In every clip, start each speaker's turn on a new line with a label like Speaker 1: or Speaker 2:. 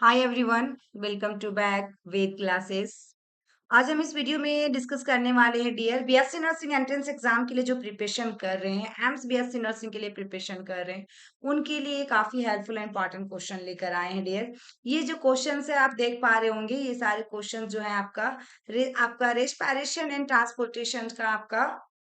Speaker 1: Hi everyone, welcome to back Ved classes. आज हम इस वीडियो में डिस्कस करने वाले हैं dear BSc nursing entrance exam के लिए जो प्रिपरेशन कर रहे हैं, एम्स बीएससी नर्सिंग के लिए प्रिपरेशन कर रहे हैं, उनके लिए काफी हेल्पफुल एंड इंपॉर्टेंट क्वेश्चन लेकर आए हैं डियर। ये जो क्वेश्चन है आप देख पा रहे होंगे, ये सारे क्वेश्चन जो है आपका रेस्पिरेशन एंड ट्रांसपोर्टेशन का आपका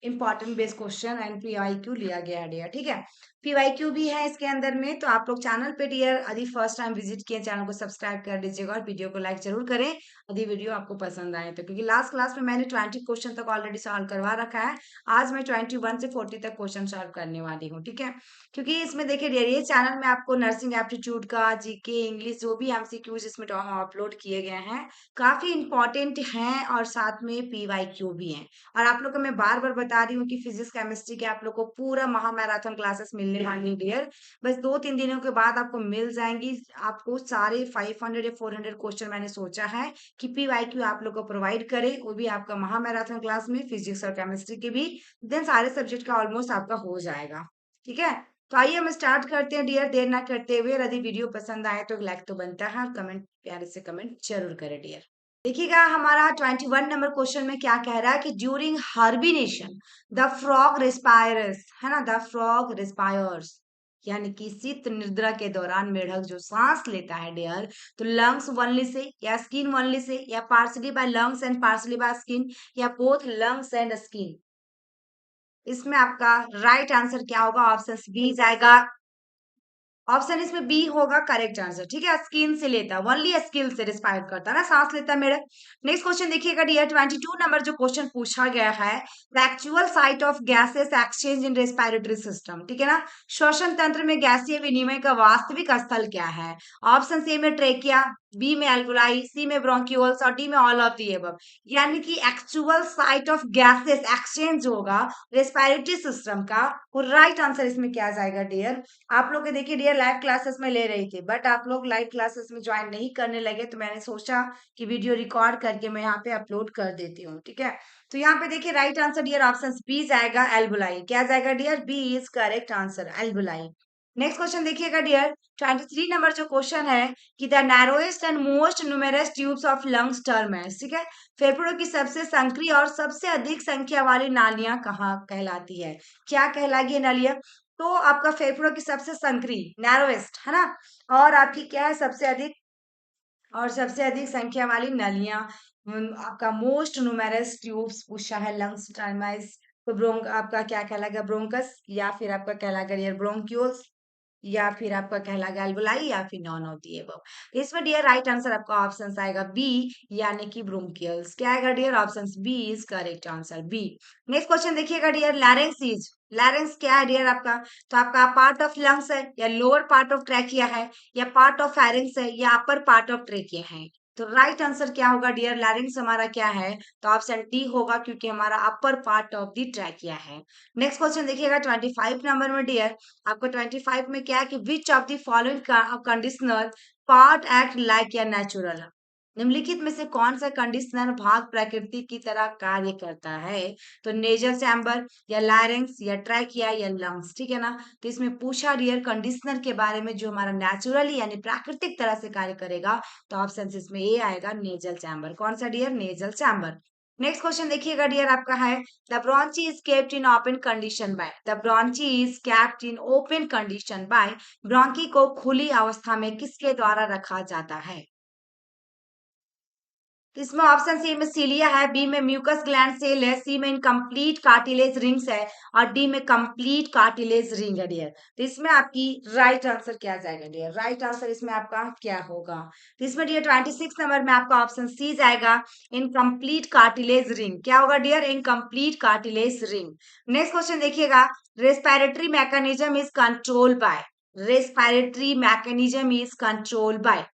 Speaker 1: important base question and PYQ लिया गया है डियर। ठीक है, पीवाईक्यू भी है इसके अंदर में। तो आप लोग चैनल पे डियर यदि फर्स्ट टाइम विजिट किए, चैनल को सब्सक्राइब कर दीजिएगा और वीडियो को लाइक जरूर करें यदि वीडियो आपको पसंद आए तो, क्योंकि लास्ट क्लास में मैंने 20 क्वेश्चन तक ऑलरेडी सॉल्व करवा रखा है। आज मैं 21 से 40 तक क्वेश्चन सॉल्व करने वाली हूँ। ठीक है, क्योंकि इसमें देखिए डियर, ये चैनल में आपको नर्सिंग एप्टीट्यूड का जीके इंग्लिश जो भी एमसीक्यूज इसमें अपलोड किए गए हैं काफी इंपॉर्टेंट हैं और साथ में पीवाईक्यू भी हैं। और आप लोग को मैं बार बार बता रही हूँ कि फिजिक्स केमिस्ट्री के आप लोग को पूरा महा मैराथन क्लासेस मिलने वाली है डियर। बस 2-3 दिनों के बाद आपको मिल जाएंगी। आपको सारे 500 या 400 क्वेश्चन मैंने सोचा है कि पीवाईक्यू आप लोग को प्रोवाइड करे, वो भी आपका महा मैराथन क्लास में फिजिक्स और केमिस्ट्री के भी। देन सारे सब्जेक्ट का ऑलमोस्ट आपका हो जाएगा। ठीक है, तो आइए हम स्टार्ट करते हैं डियर, देर ना करते हुए। यदि वीडियो पसंद आए तो लाइक तो बनता है और कमेंट, प्यारे से कमेंट जरूर करें डियर। देखिएगा हमारा 21 नंबर क्वेश्चन में क्या कह रहा है कि ड्यूरिंग हार्बिनेशन द फ्रॉग रिस्पायरस, है ना, द फ्रॉग रिस्पायर्स, यानी कि शीत निद्रा के दौरान मेढक जो सांस लेता है डियर, तो लंग्स वनली से या स्किन वनली से या partially by lungs and partially by skin या बोथ लंग्स एंड स्किन। इसमें आपका राइट आंसर क्या होगा? ऑप्शन बी जाएगा। ऑप्शन इसमें बी होगा करेक्ट आंसर। ठीक है, स्किन से लेता है, ओनली स्किन से रिस्पायर करता है ना, सांस लेता है मेढक। नेक्स्ट क्वेश्चन देखिएगा डियर, 22 नंबर जो क्वेश्चन पूछा गया है, the actual site of gases exchange in respiratory system. ठीक है ना, श्वसन तंत्र में गैसीय विनिमय का वास्तविक स्थल क्या है? ऑप्शन ए में ट्रेकिया, बी में एल्वुलाई, सी में ब्रोंक्यूल्स और डी में ऑल ऑफ दी अबव। यानी कि actual site of gases exchange होगा रेस्पिरेटरी सिस्टम का। वो राइट आंसर इसमें क्या जाएगा डियर? आप लोग के देखिए डियर, लाइव क्लासेस में ले रही थी, बट आप लोग लाइव क्लासेस में ज्वाइन नहीं करने लगे, तो मैंने सोचा कि वीडियो रिकॉर्ड करके मैं यहाँ पे अपलोड कर देती हूँ। ठीक है, तो यहाँ पे देखिए right answer dear option B जाएगा, एल्बुलाई। क्या जाएगा dear? B is correct answer, एल्बुलाई। नेक्स्ट क्वेश्चन देखिएगा डियर, 23 नंबर जो क्वेश्चन है कि the narrowest and most numerous tubes of lungs term है। ठीक है, फेफड़ों की सबसे संकरी और सबसे अधिक संख्या वाली नालियां कहाँ कहलाती है? क्या कहलाएगी ये नालियां? तो आपका फेफड़ों की सबसे संकरी, नैरोएस्ट, है ना, और आपकी क्या है? सबसे अधिक, और सबसे अधिक संख्या वाली नलियां। आपका मोस्ट न्यूमेरस ट्यूब्स पूछा है, लंग्स टर्माइस। तो ब्रोंक आपका क्या कहलाएगा? ब्रोंकस, या फिर आपका कहलाएगा डियर ब्रोंक्यूल्स, या फिर आपका कहलाएगा एल्वुलाई, या फिर नॉन ऑफ दी अबव। इसमें डियर राइट आंसर आपका ऑप्शन आएगा बी, यानी कि ब्रोंकियल्स। क्या आएगा dear? Option B is correct answer, B. Next question देखिएगा डियर, लैरिंक्स। लैरिंक्स क्या है डियर आपका? तो आपका पार्ट ऑफ लंग्स है, या लोअर पार्ट ऑफ ट्रैकिया है, या पार्ट ऑफ फेरिंग्स है, या अपर पार्ट ऑफ ट्रेकिया है? तो राइट आंसर क्या होगा डियर? लैरिंग्स हमारा क्या है? तो ऑप्शन डी होगा, क्योंकि हमारा upper part of the trachea है। नेक्स्ट क्वेश्चन देखिएगा 25 नंबर में डियर, आपको 25 में क्या है कि which of the following conditioner part act like या नेचुरल। निम्नलिखित में से कौन सा कंडीशनर भाग प्रकृति की तरह कार्य करता है? तो नेजल चैम्बर, या लैरिंग्स, या ट्रैकिया, या लंग्स। ठीक है ना, तो इसमें पूछा डियर कंडीशनर के बारे में जो हमारा नेचुरली यानी प्राकृतिक तरह से कार्य करेगा। तो ऑप्शन इसमें ए आएगा, नेजल चैम्बर। कौन सा dear? Nasal chamber. Next question देखिएगा डियर आपका है, the bronchi is kept in open condition by. The bronchi is kept in open condition by. Bronchi को खुली अवस्था में किसके द्वारा रखा जाता है? इसमें ऑप्शन सी में सीलिया है, बी में म्यूकस ग्लैंड सेल है, सी में इनकम्प्लीट कार्टिलेज रिंग्स है, और डी में कंप्लीट कार्टिलेज रिंग है डियर। तो इसमें आपकी राइट आंसर क्या जाएगा डियर? राइट आंसर इसमें आपका क्या होगा? तो इसमें डियर 26 नंबर में आपका ऑप्शन सी जाएगा, इनकम्प्लीट कार्टिलेज रिंग। क्या होगा dear? Incomplete cartilage ring. Next question देखिएगा, respiratory mechanism is control by. Respiratory mechanism is control by,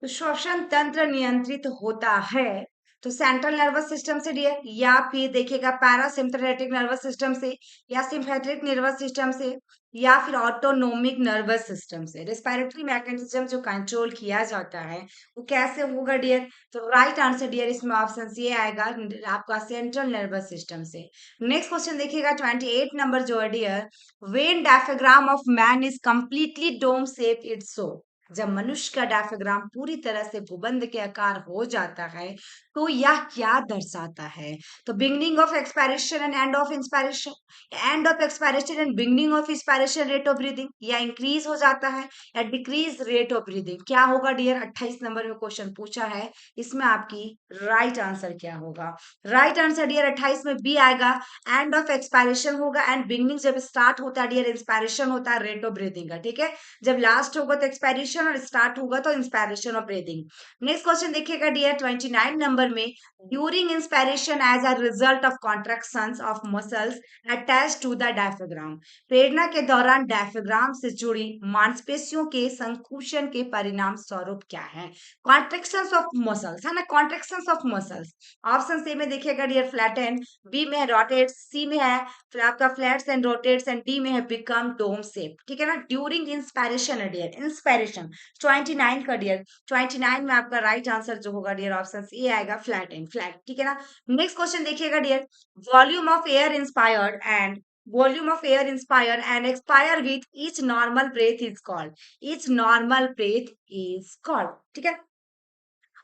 Speaker 1: तो श्वसन तंत्र नियंत्रित होता है तो सेंट्रल नर्वस सिस्टम से डियर, या फिर देखिएगा पैरासिम्पथेटिक नर्वस सिस्टम से, या सिम्पैथेटिक नर्वस सिस्टम से, या फिर ऑटोनोमिक नर्वस सिस्टम से। रेस्पिरेटरी मैकेनिज्म जो कंट्रोल किया जाता है वो कैसे होगा डियर? तो राइट आंसर डियर इसमें ऑप्शन सी आएगा, आपका सेंट्रल नर्वस सिस्टम से। नेक्स्ट क्वेश्चन देखिएगा 28 नंबर जो है dear, when diaphragm of man is completely dome shape it's show. जब मनुष्य का डायफ्राम पूरी तरह से भूबंद के आकार हो जाता है तो यह क्या दर्शाता है? तो beginning of expiration and end of inspiration, end of expiration and beginning of inspiration rate of breathing, या इंक्रीज हो जाता है या डिक्रीज रेट ऑफ ब्रीदिंग, क्या होगा डियर? 28 नंबर में क्वेश्चन पूछा है, इसमें आपकी राइट आंसर क्या होगा? राइट आंसर डियर 28 में बी आएगा, एंड ऑफ एक्सपायरेशन होगा एंड बिगनिंग जब स्टार्ट होता है डियर इंस्पायरेशन होता है रेट ऑफ ब्रीदिंग का, ठीक है। जब लास्ट होगा तो एक्सपायरेशन और स्टार्ट होगा तो inspiration of breathing. Next question देखिएगा डियर 29 नंबर में, during inspiration as a result of contractions of muscles attach to the diaphragm, प्रेरणा के दौरान डायफ्राम से जुड़ी मांसपेशियों के संकुचन के परिणाम स्वरूप क्या है? कॉन्ट्रैक्शंस ऑफ मसल्स है ना, contractions of muscles. Option C में देखिएगा डियर फ्लैटन, बी में है रोटेट, सी में है आपका flats and rotates and D में है बिकम डोम शेप, ठीक है ना। ड्यूरिंग इंस्पायरेशन है डियर, इंस्पायरेशन 29 का डियर, 29 में आपका राइट आंसर जो होगा डियर ऑप्शन ए आएगा, फ्लैट एंड फ्लैट, ठीक है ना। नेक्स्ट क्वेश्चन देखिएगा dear, volume of air inspired and volume of air inspire and expire with each normal breath is called, each normal breath is called, ठीक है।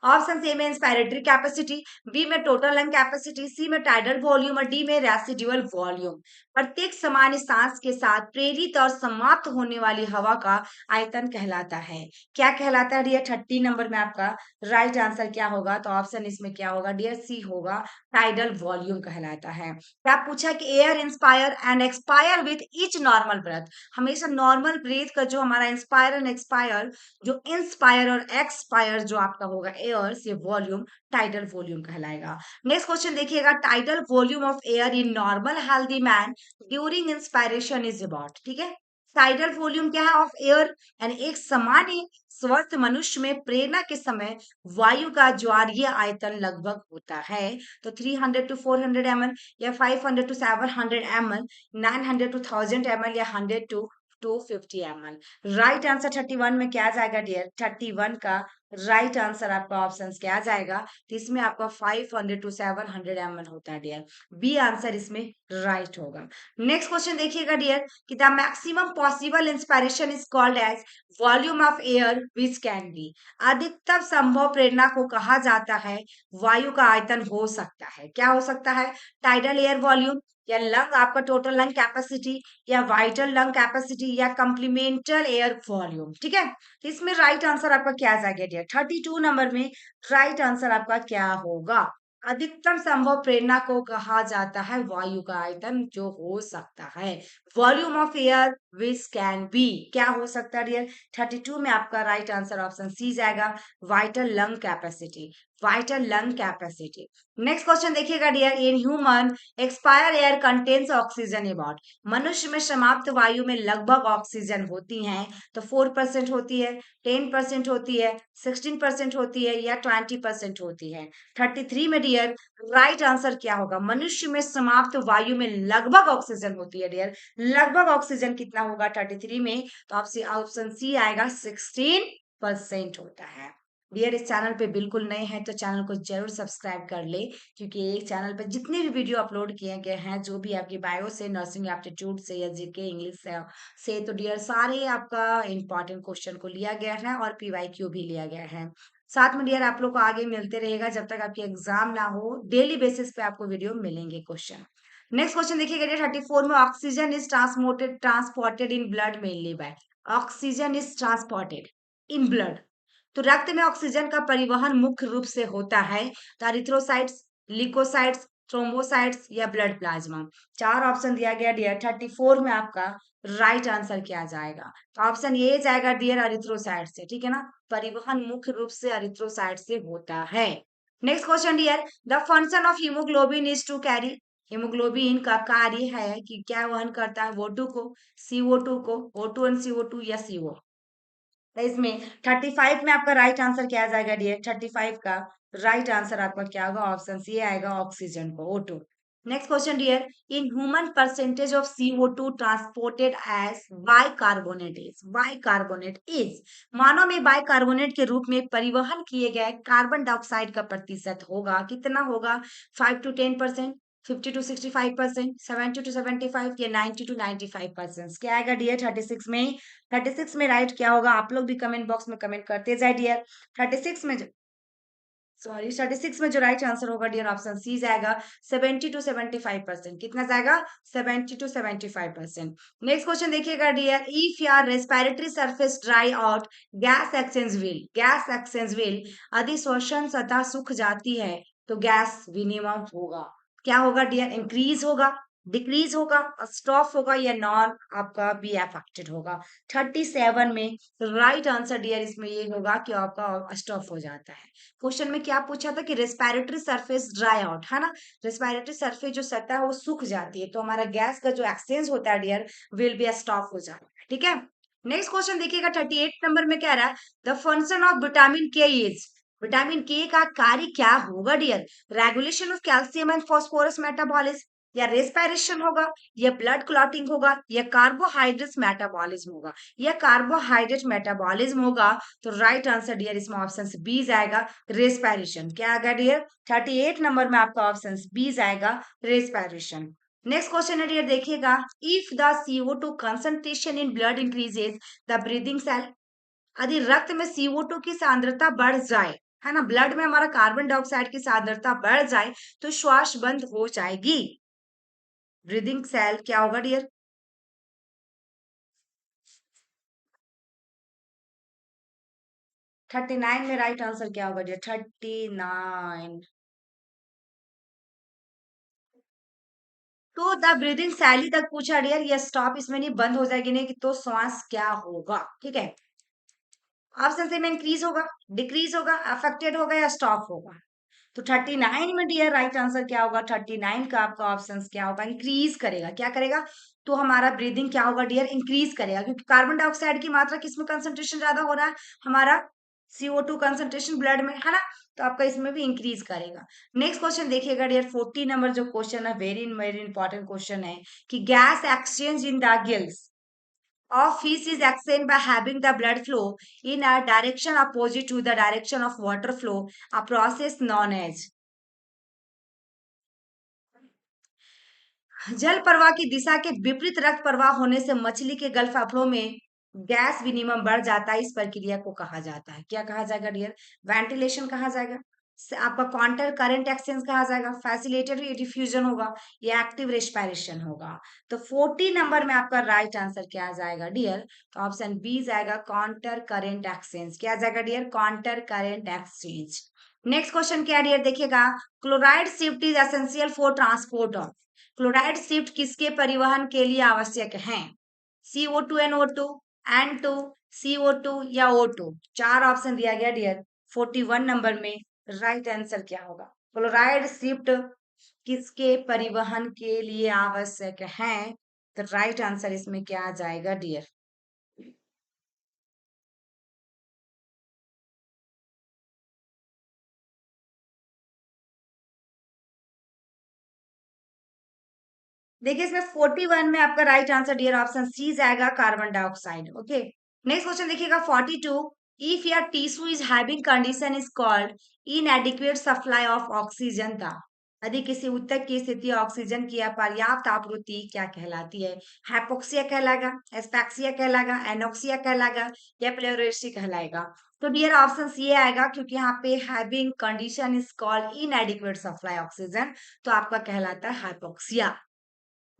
Speaker 1: Option A में inspiratory capacity, B में total lung capacity, सी में tidal volume और D में residual volume. प्रत्येक समान सांस के साथ प्रेरित और समाप्त होने वाली हवा का आयतन कहलाता है, क्या कहलाता है डियर? 30 नंबर में आपका राइट आंसर क्या होगा? तो ऑप्शन इसमें क्या होगा डियर? सी होगा, टाइडल वॉल्यूम कहलाता है। क्या पूछा कि air inspire and expire with each normal breath, हमेशा नॉर्मल ब्रेथ का जो हमारा इंस्पायर एंड एक्सपायर, जो इंस्पायर और एक्सपायर जो आपका होगा एयर से वॉल्यूम, टाइडल वॉल्यूम कहलाएगा। नेक्स्ट क्वेश्चन देखिएगा, tidal volume of air in normal healthy man during inspiration is about, ठीक है। टाइडल वॉल्यूम क्या है? ऑफ एयर, यानी एक सामान्य स्वस्थ मनुष्य में प्रेरणा के समय वायु का ज्वारीय आयतन लगभग होता है, तो 300 टू 400 ml या 500 टू 700 ml, 900 टू 1000 ml या 100 टू 250 ml। राइट आंसर 31 में क्या आ जाएगा डियर? 31 का राइट आंसर आपका ऑप्शन क्या आ जाएगा? तो इसमें आपका 500 टू 700 ml होता है डियर, बी आंसर इसमें राइट होगा। नेक्स्ट क्वेश्चन देखिएगा डियर, कि the maximum possible inspiration is called as volume of air which can be, अधिकतम संभव प्रेरणा को कहा जाता है वायु का आयतन हो सकता है, क्या हो सकता है? टाइडल एयर वॉल्यूम, या लंग आपका टोटल लंग कैपेसिटी, या वाइटल लंग कैपेसिटी, या कंप्लीमेंटल एयर वॉल्यूम, ठीक है। तो इसमें राइट आंसर आपका क्या आ जाएगा डियर? 32 नंबर में राइट आंसर आपका क्या होगा? अधिकतम संभव प्रेरणा को कहा जाता है वायु का आयतन जो हो सकता है, volume of air which can B, क्या हो सकता है डियर? 32 में आपका राइट आंसर ऑप्शन सी जाएगा, vital lung capacity, vital lung capacity. Next question देखिएगा dear, in human expire air contains oxygen about, मनुष्य में समाप्त वायु में लगभग ऑक्सीजन होती हैं, तो 4% होती है, 10% होती है, 16% होती है, या 20% होती है। 33 में डियर राइट आंसर क्या होगा? मनुष्य में समाप्त वायु में लगभग ऑक्सीजन होती है डियर, लगभग ऑक्सीजन कितना होगा 33 में? तो आपसे ऑप्शन सी आएगा, 16% होता है। डियर इस चैनल पे बिल्कुल नए हैं तो चैनल को जरूर सब्सक्राइब कर ले, क्योंकि एक चैनल पे जितने भी वीडियो अपलोड किए गए हैं, जो भी आपकी बायो से, नर्सिंग एप्टीट्यूड से, या जीके इंग्लिश से तो डियर सारे आपका इंपॉर्टेंट क्वेश्चन को लिया गया है और पीवाईक्यू भी लिया गया है। साथ में डियर आप लोग को आगे मिलते रहेगा, जब तक आपकी एग्जाम ना हो, डेली बेसिस पे आपको वीडियो मिलेंगे क्वेश्चन। नेक्स्ट क्वेश्चन देखिएगा डियर 34 में, oxygen is transported in blood mainly by, oxygen is transported in blood, तो रक्त में ऑक्सीजन का परिवहन मुख्य रूप से होता है, तो एरिथ्रोसाइट्स, लिकोसाइट्स, थ्रोम्बोसाइट्स, या ब्लड प्लाज्मा। चार ऑप्शन दिया गया डियर, 34 में आपका राइट आंसर क्या जाएगा? तो ऑप्शन ए जाएगा डियर, एरिथ्रोसाइट से, ठीक है ना। परिवहन मुख्य रूप से एरिथ्रोसाइट से होता है। Next question dear, the function of haemoglobin is to carry, haemoglobin का कार्य है कि क्या वहन करता है? O2 को, CO2 को, O2 एंड CO2, या CO। तो इसमें 35 में आपका राइट आंसर क्या आ जाएगा डियर? 35 का राइट आंसर आपका क्या होगा? ऑप्शन सी आएगा, ऑक्सीजन को, O2। Next question dear, in human percentage of CO2 transported as bicarbonate is, मानव में बाइकार्बोनेट के रूप में परिवहन किए गए कार्बन डाइऑक्साइड का प्रतिशत होगा, कितना होगा? 5 to 10%, 50 to 65%, 70 to 75 या 90 to 95%? क्या आएगा डियर 36 में? 36 में राइट क्या होगा? आप लोग भी कमेंट बॉक्स में कमेंट करते जाए डियर। 36 में सॉरी 36 में जो राइट आंसर होगा डियर ऑप्शन सी जाएगा 70 to 75%। कितना जाएगा? 70 to 75%। नेक्स्ट क्वेश्चन देखिएगा dear, if your respiratory surface dry out, gas exchange will अधिश्वसन सतह सूख जाती है तो गैस विनिमय होगा। क्या होगा डियर? इंक्रीज होगा, डिक्रीज होगा, स्टॉप होगा या नॉन आपका बी अफेक्टेड होगा? 37 में राइट आंसर डियर इसमें ये होगा कि आपका स्टॉप हो जाता है। क्वेश्चन में क्या पूछा था कि रेस्पिरेटरी सरफेस ड्राई आउट है ना, रेस्पिरेटरी सरफेस जो सतह है वो सूख जाती है तो हमारा गैस का जो एक्सचेंज होता है डियर विल बी स्टॉप हो जाता है। ठीक है, नेक्स्ट क्वेश्चन देखिएगा 38 नंबर में कह रहा है the function of vitamin K is, vitamin K का कार्य क्या होगा dear? Regulation of calcium and phosphorus metabolism, या रेस्पिरेशन होगा, या ब्लड क्लॉटिंग होगा, या कार्बोहाइड्रेट्स मेटाबॉलिज्म होगा, या कार्बोहाइड्रेट मेटाबॉलिज्म होगा? तो राइट आंसर डियर इसमें ऑप्शन बी जाएगा रेस्पिरेशन। क्या आएगा डियर? 38 नंबर में आपका ऑप्शन बी जाएगा रेस्पिरेशन। नेक्स्ट क्वेश्चन है डियर देखिएगा, if the CO2 concentration in blood increases the breathing cell, यदि रक्त में CO2 की सांद्रता बढ़ जाए है ना, ब्लड में हमारा कार्बन डाइऑक्साइड की सांद्रता बढ़ जाए तो श्वास बंद हो जाएगी। ब्रीदिंग सेल क्या होगा डियर? 39 में राइट आंसर क्या होगा डियर? 39 तो द ब्रीदिंग सैली तक पूछा डियर, ये स्टॉप इसमें नहीं, बंद हो जाएगी नहीं कि तो श्वास क्या होगा? ठीक है, ऑप्शन से में इंक्रीज होगा, डिक्रीज होगा, अफेक्टेड होगा या स्टॉप होगा? तो 39 में डियर राइट आंसर क्या होगा? 39 का आपका ऑप्शन क्या होगा? इंक्रीज करेगा। क्या करेगा? तो हमारा ब्रीदिंग क्या होगा डियर? इंक्रीज करेगा, क्योंकि कार्बन डाइऑक्साइड की मात्रा किसमें कंसंट्रेशन ज्यादा हो रहा है? हमारा CO2 कंसंट्रेशन ब्लड में है ना, तो आपका इसमें भी इंक्रीज करेगा। नेक्स्ट क्वेश्चन देखिएगा डियर 40 नंबर जो क्वेश्चन है, वेरी वेरी इंपॉर्टेंट क्वेश्चन है कि gas exchange in the gills of fish is explained by having the blood flow in a direction opposite to the direction of water flow, a process known as। जल प्रवाह की दिशा के विपरीत रक्त प्रवाह होने से मछली के गल फेफड़ों में गैस विनिमय बढ़ जाता है, इस प्रक्रिया को कहा जाता है? क्या कहा जाएगा डियर? वेंटिलेशन कहा जाएगा, आपका काउंटर करंट एक्सचेंज कहा जाएगा, फैसिलिटेटरी डिफ्यूजन होगा, या एक्टिव रेस्पिरेशन होगा? तो 40 नंबर में आपका राइट आंसर क्या आ जाएगा डियर? तो ऑप्शन बी जाएगा काउंटर करंट एक्सचेंज। क्या आ जाएगा dear? Counter current exchange. Next question क्या डियर देखिएगा, chloride shift is essential for transport of, chloride shift किसके परिवहन के लिए आवश्यक है? CO2 NO2, N2, CO2 या O2? चार ऑप्शन दिया गया डियर 41 नंबर में, राइट आंसर क्या होगा? क्लोराइड शिफ्ट किसके परिवहन के लिए आवश्यक है? तो राइट आंसर इसमें क्या आ जाएगा डियर? देखिए इसमें 41 में आपका right answer dear option C जाएगा carbon dioxide. Okay, next question देखिएगा 42, if your tissue is having condition is called inadequate supply of oxygen था, यदि किसी ऊतक की स्थिति ऑक्सीजन की अपर्याप्त आपूर्ति क्या कहलाती है? हाइपोक्सिया कहलाएगा, एस्पेक्सिया कहलाएगा, एनोक्सिया कहलाएगा, या प्लेउरेसी कहलाएगा? तो डियर ऑप्शन सी आएगा, क्योंकि यहाँ पे having condition is called inadequate supply oxygen, तो आपका कहलाता है हाइपोक्सिया।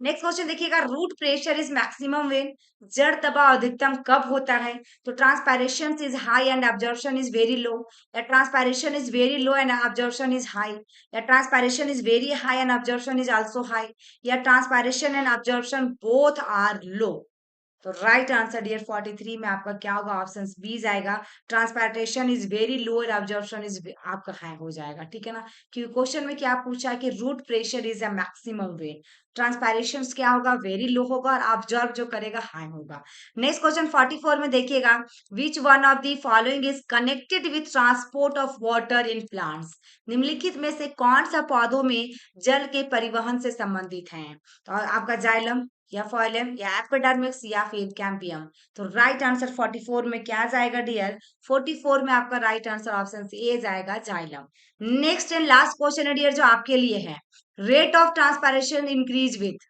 Speaker 1: नेक्स्ट क्वेश्चन देखिएगा, root pressure is maximum when, जड़ दबाव अधिकतम कब होता है? तो transpiration is high and absorption is very low, या transpiration is very low and absorption is high, या transpiration is very high and absorption is also high, या transpiration and absorption both are low? तो right answer dear 43 में आपका क्या होगा? Option B जाएगा, transpiration is very लो और absorption is आपका हाई हो जाएगा। ठीक है ना, क्योंकि क्वेश्चन में क्या पूछा है कि root pressure is a maximum way, transpiration क्या होगा? वेरी लो होगा, और ऑब्जर्व जो करेगा हाई होगा। नेक्स्ट क्वेश्चन 44 में देखिएगा, which one of the following is connected with transport of water in plants, निम्नलिखित में से कौन सा पौधों में जल के परिवहन से संबंधित है? तो आपका जाइलम, या फॉइलम या एपिडर्मिस या फिर कैम्बियम। तो राइट आंसर 44 में क्या जाएगा डियर? 44 में आपका राइट आंसर ऑप्शन ए जाएगा, xylem. Next and last question है डियर जो आपके लिए है, rate of transpiration increase with,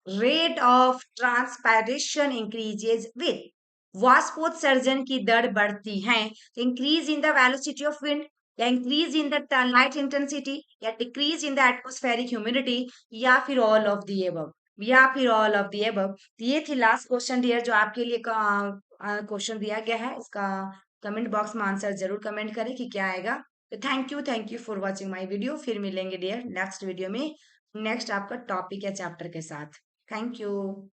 Speaker 1: rate of transpiration increases with, वाष्पोत्सर्जन की दर बढ़ती है, increase in the velocity of wind, या increase in the light intensity, या decrease in the atmospheric humidity, या फिर ऑल ऑफ द अबव, या फिर ऑल ऑफ द अबव। ये थी लास्ट क्वेश्चन डियर जो आपके लिए क्वेश्चन दिया गया है। इसका कमेंट बॉक्स में आंसर जरूर कमेंट करें कि क्या आएगा। Thank you for watching my video. फिर मिलेंगे डियर नेक्स्ट वीडियो में, नेक्स्ट आपका टॉपिक या चैप्टर के साथ। Thank you.